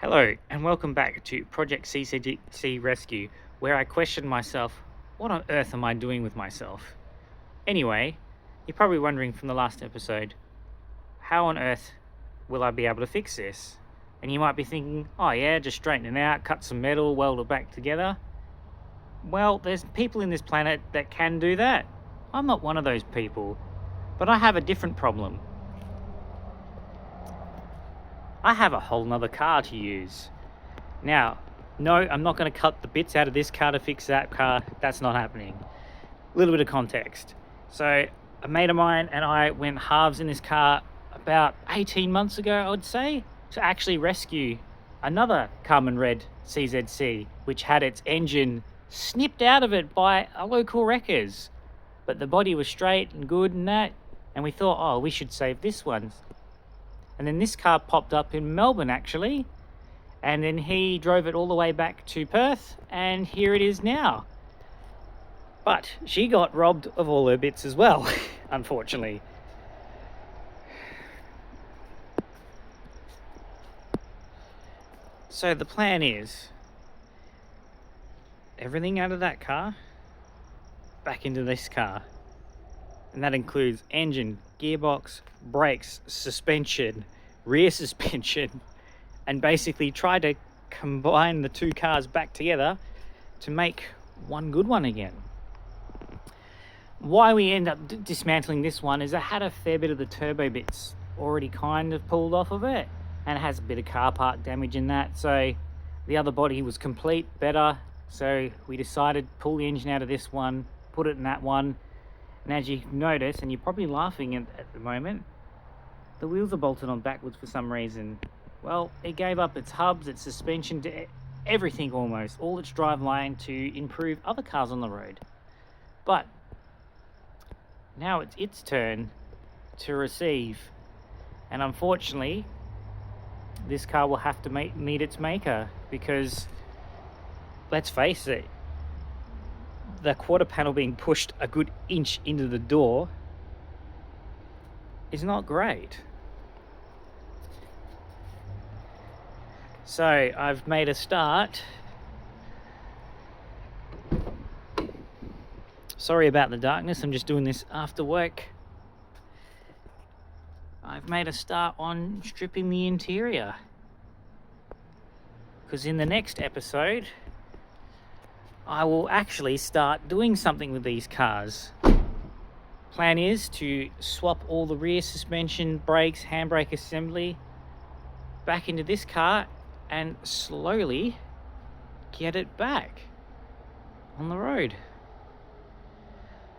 Hello and welcome back to Project CZC Rescue, where I question myself, what on earth am I doing with myself? Anyway, you're probably wondering from the last episode, how on earth will I be able to fix this? And you might be thinking, oh yeah, just straighten it out, cut some metal, weld it back together. Well, there's people in this planet that can do that. I'm not one of those people, but I have a different problem. I have a whole nother car to use. Now, no, I'm not going to cut the bits out of this car to fix that car. That's not happening. A little bit of context. So, a mate of mine and I went halves in this car about 18 months ago, I would say, to actually rescue another Carmen Red CZC, which had its engine snipped out of it by a local wreckers. But the body was straight and good and that, and we thought, oh, we should save this one. And then this car popped up in Melbourne, actually. And then he drove it all the way back to Perth, and here it is now. But she got robbed of all her bits as well, unfortunately. So the plan is, everything out of that car, back into this car. And that includes engine, gearbox, brakes, suspension, rear suspension, and basically try to combine the two cars back together to make one good one again. Why we end up dismantling this one is it had a fair bit of the turbo bits already kind of pulled off of it, and it has a bit of car part damage in that, so the other body was complete, better, so we decided to pull the engine out of this one, put it in that one. And as you notice, and you're probably laughing at the moment, the wheels are bolted on backwards for some reason. Well, it gave up its hubs, its suspension, to everything almost, all its driveline to improve other cars on the road. But now it's its turn to receive. And unfortunately, this car will have to meet its maker because, let's face it, the quarter panel being pushed a good inch into the door is not great. So I've made a start. Sorry about the darkness, I'm just doing this after work. I've made a start on stripping the interior, because in the next episode I will actually start doing something with these cars. Plan is to swap all the rear suspension, brakes, handbrake assembly back into this car and slowly get it back on the road.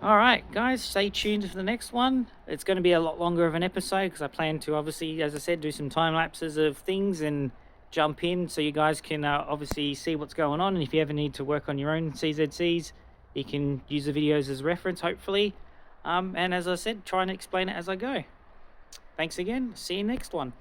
Alright guys, stay tuned for the next one. It's going to be a lot longer of an episode because I plan to obviously, as I said, do some time lapses of things and jump in so you guys can obviously see what's going on, and if you ever need to work on your own CZCs, you can use the videos as reference, hopefully, and as I said, try and explain it as I go. Thanks again, see you next one.